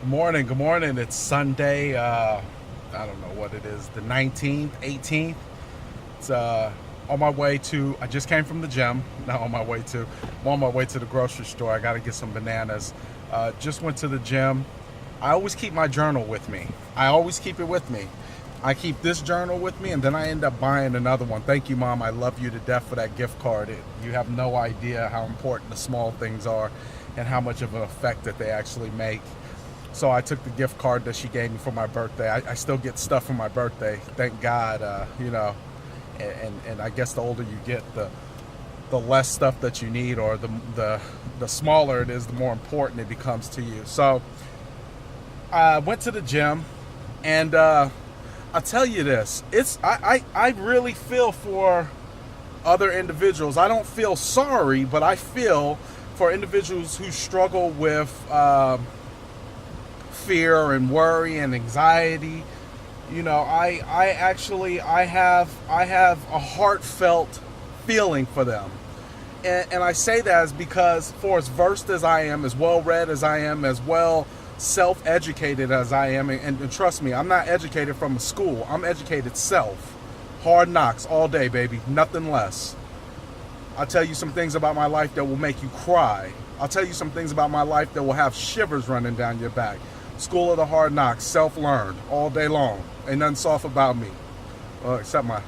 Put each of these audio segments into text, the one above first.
Good morning. It's Sunday. I don't know what it is, the 19th, 18th. It's on my way to, I just came from the gym. Not on my way to, I'm on my way to the grocery store. I got to get some bananas. Just went to the gym. I always keep my journal with me. I always keep it with me. I keep this journal with me, and then I end up buying another one. Thank you, Mom. I love you to death for that gift card. You have no idea how important the small things are and how much of an effect that they actually make. So I took the gift card that she gave me for my birthday. I still get stuff for my birthday, thank God. And I guess the older you get, the less stuff that you need, or the smaller it is, the more important it becomes to you. So I went to the gym, and I'll tell you this: I really feel for other individuals. I don't feel sorry, but I feel for individuals who struggle with fear and worry and anxiety. I have a heartfelt feeling for them. And I say that is because, for as versed as I am, as well read as I am, as well self-educated as I am, and trust me, I'm not educated from a school. I'm educated self. Hard knocks all day, baby. Nothing less. I'll tell you some things about my life that will make you cry. I'll tell you some things about my life that will have shivers running down your back. School of the hard knocks, self-learned, all day long. Ain't nothing soft about me. Well, except my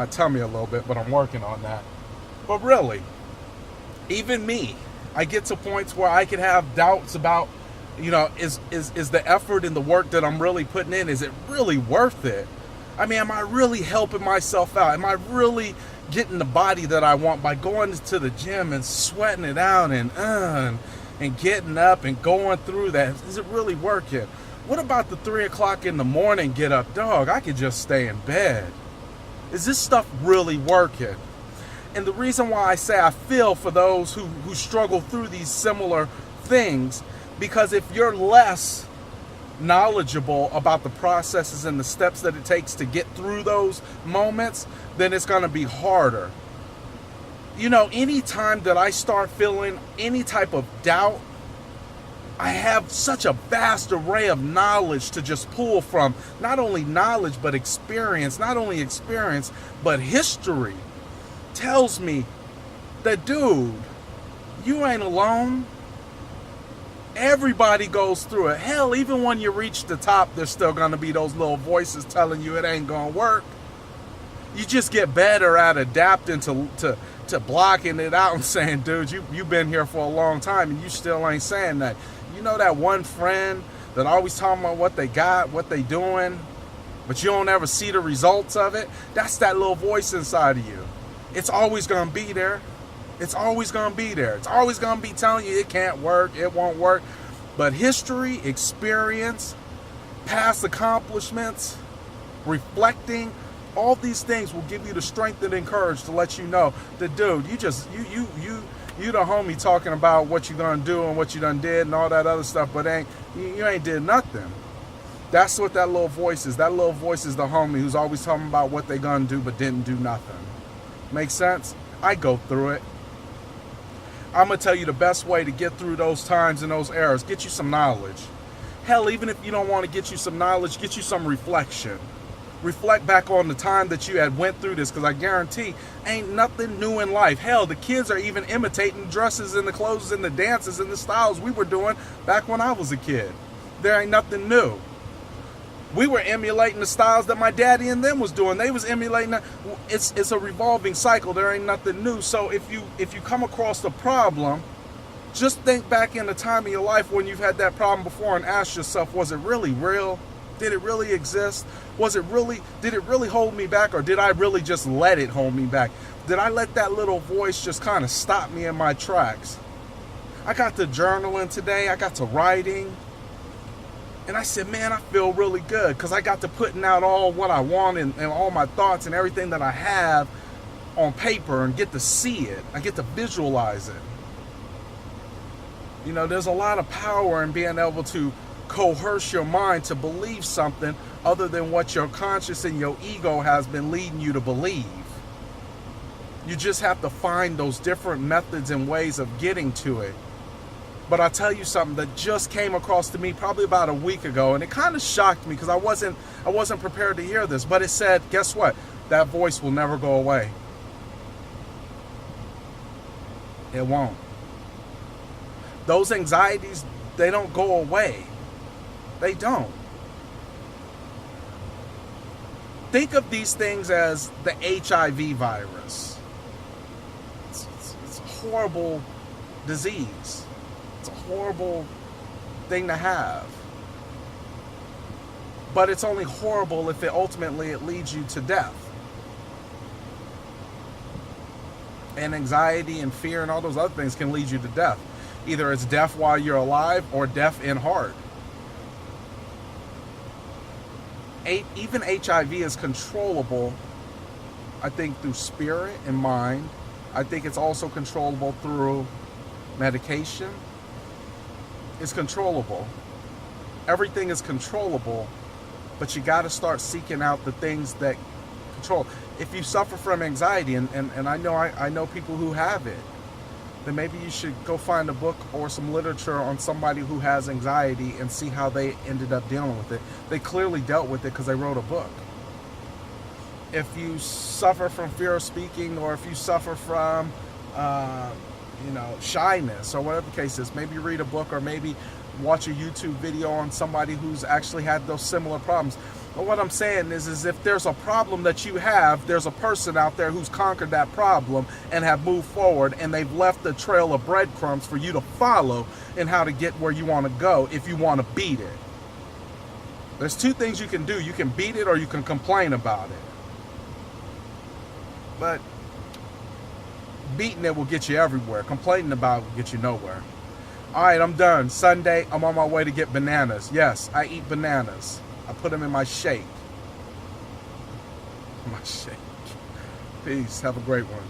tummy a little bit, but I'm working on that. But really, even me, I get to points where I could have doubts about, is the effort and the work that I'm really putting in, is it really worth it? I mean, am I really helping myself out? Am I really getting the body that I want by going to the gym and sweating it out and getting up and going through that? Is it really working? What about the 3 o'clock in the morning get up? Dog, I could just stay in bed. Is this stuff really working? And the reason why I say I feel for those who struggle through these similar things, because if you're less knowledgeable about the processes and the steps that it takes to get through those moments, then it's going to be harder. Anytime that I start feeling any type of doubt, I have such a vast array of knowledge to just pull from. Not only knowledge, but experience. Not only experience, but history tells me that, dude, you ain't alone. Everybody goes through it. Hell, even when you reach the top, there's still going to be those little voices telling you it ain't going to work. You just get better at adapting to blocking it out and saying, dude, you've been here for a long time and you still ain't saying that. You know that one friend that always talking about what they got, what they doing, but you don't ever see the results of it? That's that little voice inside of you. It's always going to be there. It's always going to be there. It's always going to be telling you it can't work, it won't work. But history, experience, past accomplishments, reflecting, all these things will give you the strength and courage to let you know that, dude, you the homie talking about what you gonna do and what you done did and all that other stuff, but you ain't did nothing. That's what that little voice is. That little voice is the homie who's always talking about what they gonna do but didn't do nothing. Make sense? I go through it. I'm gonna tell you the best way to get through those times and those errors. Get you some knowledge. Hell, even if you don't want to get you some knowledge, get you some reflection. Reflect back on the time that you had went through this, because I guarantee ain't nothing new in life. Hell, the kids are even imitating dresses and the clothes and the dances and the styles we were doing back when I was a kid. There ain't nothing new. We were emulating the styles that my daddy and them was doing. They was emulating that. It's a revolving cycle. There ain't nothing new. So if you come across the problem, just think back in the time of your life when you've had that problem before and ask yourself, was it really real? Did it really exist? Did it really hold me back, or did I really just let it hold me back? Did I let that little voice just kind of stop me in my tracks? I got to journaling today. I got to writing. And I said, man, I feel really good because I got to putting out all what I want and all my thoughts and everything that I have on paper and get to see it. I get to visualize it. There's a lot of power in being able to coerce your mind to believe something other than what your conscience and your ego has been leading you to believe. You just have to find those different methods and ways of getting to it. But I'll tell you something that just came across to me probably about a week ago, and it kind of shocked me because I wasn't prepared to hear this. But it said, guess what? That voice will never go away. It won't. Those anxieties, they don't go away. They don't. Think of these things as the HIV virus. It's a horrible disease. It's a horrible thing to have. But it's only horrible if it leads you to death. And anxiety and fear and all those other things can lead you to death. Either it's death while you're alive or death in heart. Even HIV is controllable, I think, through spirit and mind. I think it's also controllable through medication. It's controllable. Everything is controllable, but you got to start seeking out the things that control. If you suffer from anxiety, and I know people who have it, then maybe you should go find a book or some literature on somebody who has anxiety and see how they ended up dealing with it. They clearly dealt with it because they wrote a book. If you suffer from fear of speaking, or if you suffer from shyness, or whatever the case is, maybe read a book or maybe watch a YouTube video on somebody who's actually had those similar problems. But what I'm saying is if there's a problem that you have, there's a person out there who's conquered that problem and have moved forward, and they've left a trail of breadcrumbs for you to follow in how to get where you want to go if you want to beat it. There's two things you can do. You can beat it or you can complain about it. But beating it will get you everywhere. Complaining about it will get you nowhere. All right, I'm done. Sunday, I'm on my way to get bananas. Yes, I eat bananas. I put them in my shake. Peace. Have a great one.